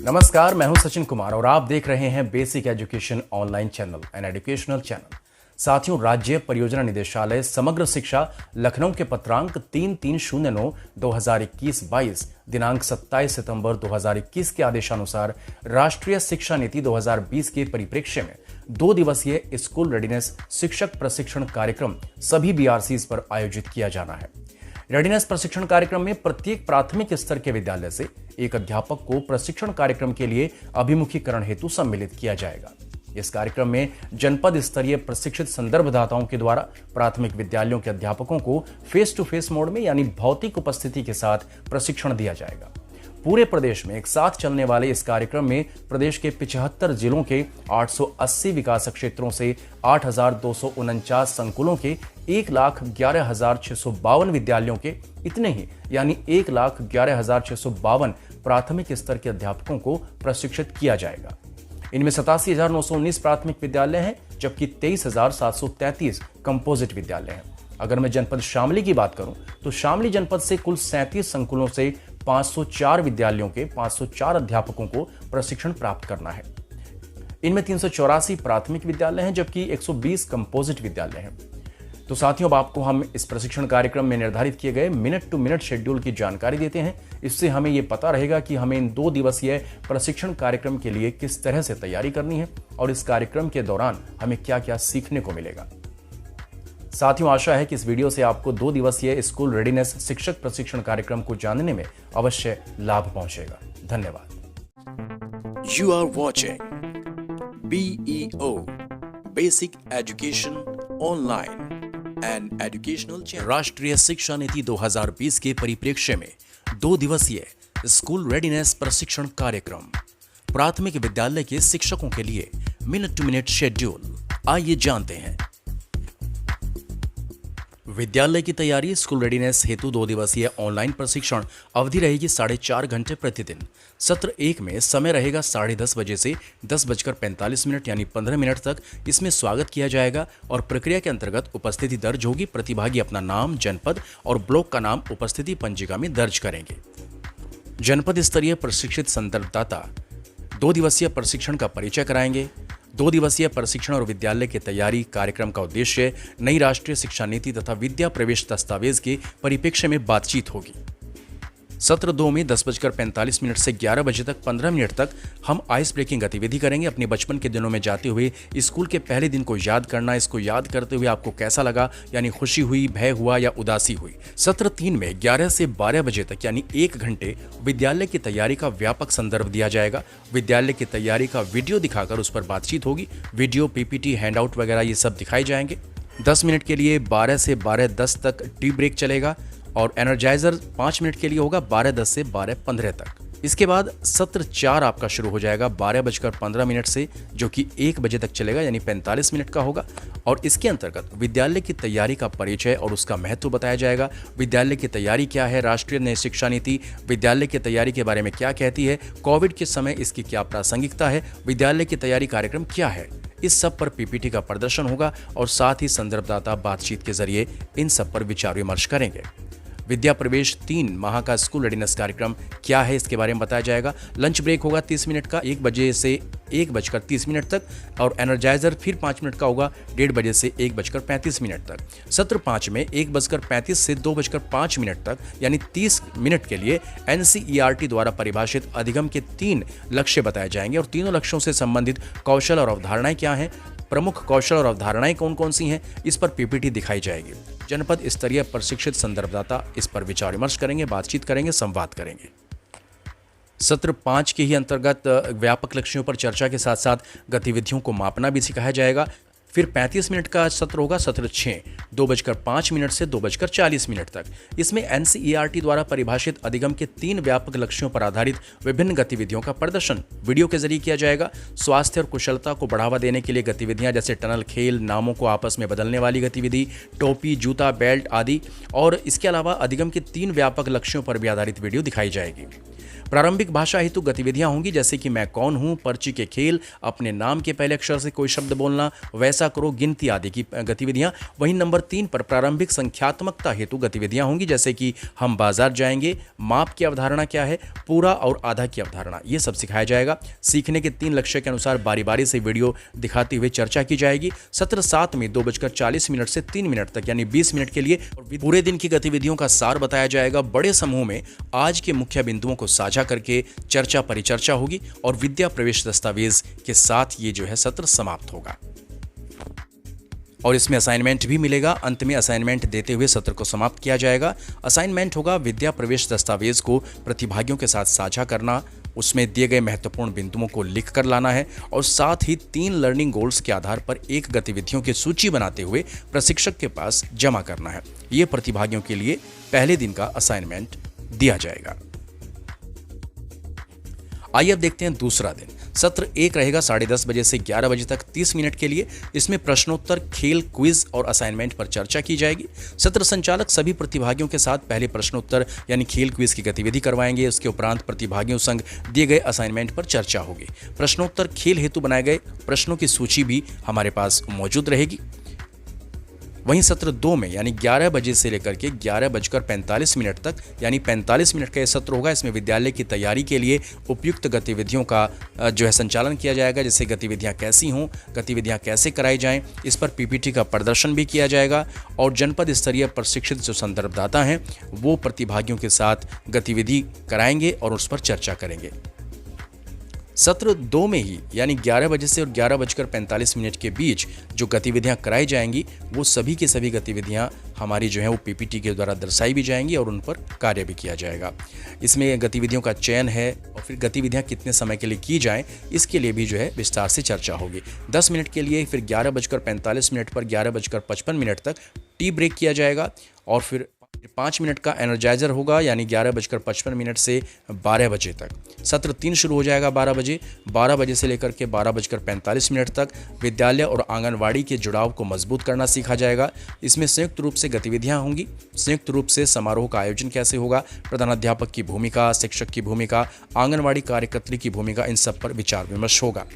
नमस्कार, मैं हूं सचिन कुमार और आप देख रहे हैं basic education online channel and educational channel. साथियों, राज्य परियोजना निदेशालय समग्र शिक्षा लखनऊ के पत्रांक 3309/2021-22 दिनांक 27 सितंबर 2021 के आदेशानुसार राष्ट्रीय शिक्षा नीति 2020 के परिप्रेक्ष्य में 2 दिवसीय स्कूल रेडीनेस शिक्षक प्रशिक्षण कार्यक्रम सभी बीआरसीज पर आयोजित किया जाना है। रेडीनेस प्रशिक्षण कार्यक्रम में प्रत्येक प्राथमिक स्तर के विद्यालय से एक अध्यापक को प्रशिक्षण कार्यक्रम के लिए अभिमुखीकरण हेतु सम्मिलित किया जाएगा। इस कार्यक्रम में जनपद स्तरीय प्रशिक्षित संदर्भदाताओं के द्वारा प्राथमिक विद्यालयों के अध्यापकों को फेस टू फेस मोड में यानी भौतिक उपस्थिति के साथ प्रशिक्षण दिया जाएगा। पूरे प्रदेश में एक साथ चलने वाले इस कार्यक्रम में प्रदेश के 75 जिलों के 880 विकास क्षेत्रों से 8,249 संकुलों के 1,11,652 विद्यालयों के इतने ही यानी 1,11,652 प्राथमिक स्तर के अध्यापकों को प्रशिक्षित किया जाएगा। इनमें 87,919 प्राथमिक विद्यालय हैं, जबकि 23,733 कंपोजिट विद्यालय हैं। अगर मैं जनपद शामली की बात करूं तो शामली जनपद से कुल 37 संकुलों से 504 विद्यालयों के 504 अध्यापकों को प्रशिक्षण प्राप्त करना है। इनमें 384 प्राथमिक विद्यालय हैं, जबकि 120 कंपोजिट विद्यालय हैं। तो साथियों, अब आपको हम इस प्रशिक्षण कार्यक्रम में निर्धारित किए गए मिनट टू मिनट शेड्यूल की जानकारी देते हैं। इससे हमें यह पता रहेगा कि हमें इन 2 दिवसीय प्रशिक्षण कार्यक्रम के लिए किस तरह से तैयारी करनी है और इस कार्यक्रम के दौरान हमें क्या क्या सीखने को मिलेगा। साथियों, आशा है कि इस वीडियो से आपको 2 दिवसीय स्कूल रेडीनेस शिक्षक प्रशिक्षण कार्यक्रम को जानने में अवश्य लाभ पहुंचेगा। धन्यवाद। You are watching BEO Basic Education Online and Educational Channel। राष्ट्रीय शिक्षा नीति 2020 के परिप्रेक्ष्य में 2 दिवसीय स्कूल रेडीनेस प्रशिक्षण कार्यक्रम, प्राथमिक विद्यालय के शिक्षकों के लिए मिनट टू मिनट शेड्यूल। आइए जानते हैं। विद्यालय की तैयारी। स्कूल रेडीनेस हेतु 2 दिवसीय ऑनलाइन प्रशिक्षण अवधि रहेगी 4.5 घंटे प्रतिदिन। सत्र 1 में समय रहेगा 10:30 बजे से 10:45 यानी 15 मिनट तक। इसमें स्वागत किया जाएगा और प्रक्रिया के अंतर्गत उपस्थिति दर्ज होगी। प्रतिभागी अपना नाम, जनपद और ब्लॉक का नाम उपस्थिति पंजिका में दर्ज करेंगे। जनपद स्तरीय प्रशिक्षित संदर्भदाता 2 दिवसीय प्रशिक्षण का परिचय कराएंगे। 2 दिवसीय प्रशिक्षण और विद्यालय की तैयारी कार्यक्रम का उद्देश्य नई राष्ट्रीय शिक्षा नीति तथा विद्या प्रवेश दस्तावेज के परिप्रेक्ष्य में बातचीत होगी। सत्र 2 में 10:45 से 11 बजे तक 15 मिनट तक हम आइस ब्रेकिंग गतिविधि करेंगे। अपने बचपन के दिनों में जाते हुए स्कूल के पहले दिन को याद करना। इसको याद करते हुए आपको कैसा लगा, यानी खुशी हुई, भय हुआ या उदासी हुई। सत्र 3 में 11 से 12 बजे तक यानी 1 घंटे विद्यालय की तैयारी का व्यापक संदर्भ दिया जाएगा। विद्यालय की तैयारी का वीडियो दिखाकर उस पर बातचीत होगी। वीडियो, पीपीटी, हैंडआउट वगैरह ये सब दिखाए जाएंगे। 10 मिनट के लिए 12 से 12:10 तक टी ब्रेक चलेगा और एनर्जाइजर 5 मिनट के लिए होगा 12:10 से 12:15 तक। इसके बाद सत्र 4 आपका शुरू हो जाएगा 12:15 से, जो कि 1 बजे तक चलेगा यानी 45 मिनट का होगा। और इसके अंतर्गत विद्यालय की तैयारी का परिचय और उसका महत्व बताया जाएगा। विद्यालय की तैयारी क्या है, राष्ट्रीय नई शिक्षा नीति विद्यालय की तैयारी के बारे में क्या कहती है, कोविड के समय इसकी क्या प्रासंगिकता है, विद्यालय की तैयारी कार्यक्रम क्या है, इस सब पर पीपीटी का प्रदर्शन होगा और साथ ही संदर्भदाता बातचीत के जरिए इन सब पर विचार विमर्श करेंगे। विद्या प्रवेश 3 माह का स्कूल रेडीनेस कार्यक्रम क्या है, इसके बारे में बताया जाएगा। लंच ब्रेक होगा 30 मिनट का 1 बजे से 1:30 तक और एनर्जाइजर फिर 5 मिनट का होगा 1:30 बजे से 1:35 तक। सत्र 5 में 1:35 से 2:05 तक यानी 30 मिनट के लिए एनसीईआरटी द्वारा परिभाषित अधिगम के 3 लक्ष्य बताए जाएंगे और तीनों लक्ष्यों से संबंधित कौशल और अवधारणाएं क्या हैं, प्रमुख कौशल और अवधारणाएं कौन कौन सी हैं, इस पर पीपीटी दिखाई जाएगी। जनपद स्तरीय प्रशिक्षित संदर्भदाता इस पर विचार विमर्श करेंगे, बातचीत करेंगे, संवाद करेंगे। सत्र 5 के ही अंतर्गत व्यापक लक्ष्यों पर चर्चा के साथ साथ गतिविधियों को मापना भी सिखाया जाएगा। फिर 35 मिनट का सत्र होगा सत्र 6 2:05 से 2:40 तक। इसमें एनसीईआरटी द्वारा परिभाषित अधिगम के 3 व्यापक लक्ष्यों पर आधारित विभिन्न गतिविधियों का प्रदर्शन वीडियो के जरिए किया जाएगा। स्वास्थ्य और कुशलता को बढ़ावा देने के लिए गतिविधियां जैसे टनल खेल, नामों को आपस में बदलने वाली गतिविधि, टोपी, जूता, बेल्ट आदि। और इसके अलावा अधिगम के 3 व्यापक लक्ष्यों पर भी आधारित वीडियो दिखाई जाएगी। प्रारंभिक भाषा हेतु गतिविधियां होंगी जैसे कि मैं कौन हूं, पर्ची के खेल, अपने नाम के पहले अक्षर से कोई शब्द बोलना, वैसा करो, गिनती आदि की गतिविधियां। वहीं नंबर 3 पर प्रारंभिक संख्यात्मकता हेतु गतिविधियां होंगी जैसे कि हम बाजार जाएंगे, माप की अवधारणा क्या है, पूरा और आधा की अवधारणा, ये सब सिखाया जाएगा। सीखने के 3 लक्ष्य के अनुसार बारी बारी से वीडियो दिखाते हुए चर्चा की जाएगी। सत्र 7 में 2:40 से 3 मिनट तक यानी 20 मिनट के लिए पूरे दिन की गतिविधियों का सार बताया जाएगा। बड़े समूह में आज के मुख्य बिंदुओं को साझा करके चर्चा परिचर्चा होगी और विद्या प्रवेश दस्तावेज के साथ ये जो है सत्र समाप्त होगा और इसमें असाइनमेंट भी मिलेगा। अंत में असाइनमेंट देते हुए सत्र को समाप्त किया जाएगा। असाइनमेंट होगा विद्या प्रवेश दस्तावेज को प्रतिभागियों के साथ साझा करना, उसमें दिए गए महत्वपूर्ण बिंदुओं को लिख कर लाना है और साथ ही 3 लर्निंग गोल्स के आधार पर एक गतिविधियों की सूची बनाते हुए प्रशिक्षक के पास जमा करना है। ये प्रतिभागियों के लिए पहले दिन का असाइनमेंट दिया जाएगा। आइए अब देखते हैं दूसरा दिन। सत्र 1 रहेगा 10:30 बजे से 11 बजे तक 30 मिनट के लिए। इसमें प्रश्नोत्तर, खेल, क्विज और असाइनमेंट पर चर्चा की जाएगी। सत्र संचालक सभी प्रतिभागियों के साथ पहले प्रश्नोत्तर यानी खेल क्विज की गतिविधि करवाएंगे। उसके उपरांत प्रतिभागियों संग दिए गए असाइनमेंट पर चर्चा होगी। प्रश्नोत्तर, खेल हेतु बनाए गए प्रश्नों की सूची भी हमारे पास मौजूद रहेगी। वहीं सत्र 2 में यानी 11 बजे से लेकर के 11:45 तक यानी 45 मिनट का यह सत्र होगा। इसमें विद्यालय की तैयारी के लिए उपयुक्त गतिविधियों का जो है संचालन किया जाएगा, जैसे गतिविधियां कैसी हों, गतिविधियां कैसे कराई जाएं, इस पर पीपीटी का प्रदर्शन भी किया जाएगा और जनपद स्तरीय प्रशिक्षित जो संदर्भदाता हैं वो प्रतिभागियों के साथ गतिविधि कराएंगे और उस पर चर्चा करेंगे। सत्र 2 में ही यानी 11 बजे से और 11:45 के बीच जो गतिविधियां कराई जाएंगी वो सभी की सभी गतिविधियां हमारी जो है वो पीपीटी के द्वारा दर्शाई भी जाएंगी और उन पर कार्य भी किया जाएगा। इसमें गतिविधियों का चयन है और फिर गतिविधियां कितने समय के लिए की जाएं इसके लिए भी जो है विस्तार से चर्चा होगी। 10 मिनट के लिए, फिर 11:45 पर 11:55 तक टी ब्रेक किया जाएगा और फिर 5 मिनट का एनर्जाइजर होगा यानी 11:55 से 12 बजे तक। सत्र 3 शुरू हो जाएगा 12 बजे। 12 बजे से लेकर के 12:45 तक विद्यालय और आंगनवाड़ी के जुड़ाव को मजबूत करना सीखा जाएगा। इसमें संयुक्त रूप से गतिविधियां होंगी। संयुक्त रूप से समारोह का आयोजन कैसे होगा, प्रधानाध्यापक की भूमिका, शिक्षक की भूमिका, आंगनवाड़ी कार्यकर्त्री की भूमिका, इन सब पर विचार विमर्श होगा।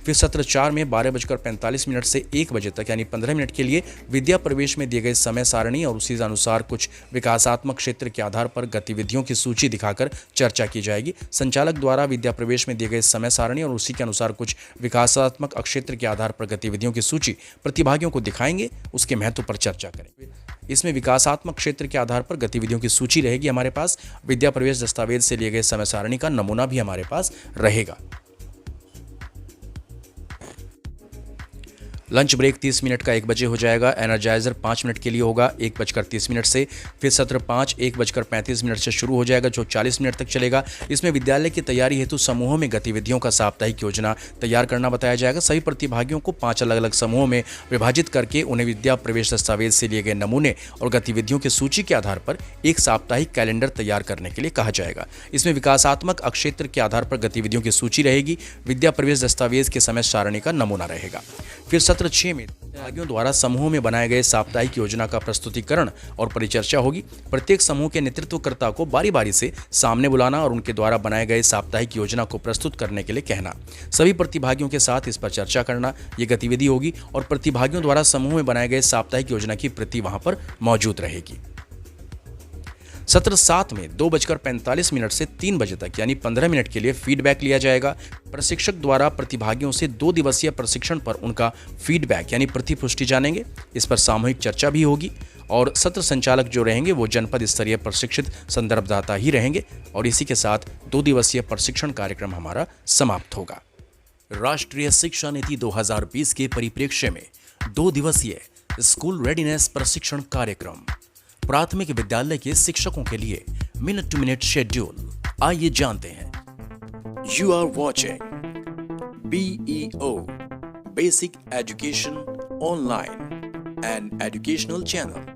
फिर सत्र 4 में 12:45 से 1 बजे तक यानी 15 मिनट के लिए विद्या प्रवेश में दिए गए समय सारणी और उसी अनुसार कुछ विकासात्मक क्षेत्र के आधार पर गतिविधियों की सूची दिखाकर चर्चा की जाएगी। संचालक द्वारा विद्या प्रवेश में दिए गए समय सारणी और उसी के अनुसार कुछ विकासात्मक क्षेत्र के आधार पर गतिविधियों की सूची प्रतिभागियों को दिखाएंगे, उसके महत्व पर चर्चा करेंगे। इसमें विकासात्मक क्षेत्र के आधार पर गतिविधियों की सूची रहेगी हमारे पास। विद्या प्रवेश दस्तावेज से लिए गए समय सारणी का नमूना भी हमारे पास रहेगा। लंच ब्रेक 30 मिनट का 1 बजे हो जाएगा। एनर्जाइजर 5 मिनट के लिए होगा 1:30 से। फिर सत्र 5 1:35 से शुरू हो जाएगा जो 40 मिनट तक चलेगा। इसमें विद्यालय की तैयारी हेतु समूहों में गतिविधियों का साप्ताहिक योजना तैयार करना बताया जाएगा। सभी प्रतिभागियों को 5 अलग अलग समूहों में विभाजित करके उन्हें विद्या प्रवेश दस्तावेज से लिए गए नमूने और गतिविधियों की सूची के आधार पर एक साप्ताहिक कैलेंडर तैयार करने के लिए कहा जाएगा। इसमें विकासात्मक क्षेत्र के आधार पर गतिविधियों की सूची रहेगी। विद्या प्रवेश दस्तावेज के समय सारणी का नमूना रहेगा। फिर सत्र 6 में प्रतिभागियों द्वारा समूहों में बनाए गए साप्ताहिक योजना का प्रस्तुतिकरण और परिचर्चा होगी। प्रत्येक समूह के नेतृत्वकर्ता को बारी बारी से सामने बुलाना और उनके द्वारा बनाए गए साप्ताहिक योजना को प्रस्तुत करने के लिए कहना। सभी प्रतिभागियों के साथ इस पर चर्चा करना ये गतिविधि होगी और प्रतिभागियों द्वारा समूह में बनाए गए साप्ताहिक योजना की प्रति वहां पर मौजूद रहेगी। सत्र 7 में 2:45 से 3 बजे तक यानी 15 मिनट के लिए फीडबैक लिया जाएगा। प्रशिक्षक द्वारा प्रतिभागियों से 2 दिवसीय प्रशिक्षण पर उनका फीडबैक यानी प्रतिपुष्टि जानेंगे। इस पर सामूहिक चर्चा भी होगी और सत्र संचालक जो रहेंगे वो जनपद स्तरीय प्रशिक्षित संदर्भदाता ही रहेंगे और इसी के साथ 2 दिवसीय प्रशिक्षण कार्यक्रम हमारा समाप्त होगा। राष्ट्रीय शिक्षा नीति 2020 के परिप्रेक्ष्य में 2 दिवसीय स्कूल रेडीनेस प्रशिक्षण कार्यक्रम प्राथमिक विद्यालय के शिक्षकों के लिए मिनट टू मिनट शेड्यूल। आइए जानते हैं। You are watching BEO Basic Education Online, an educational channel.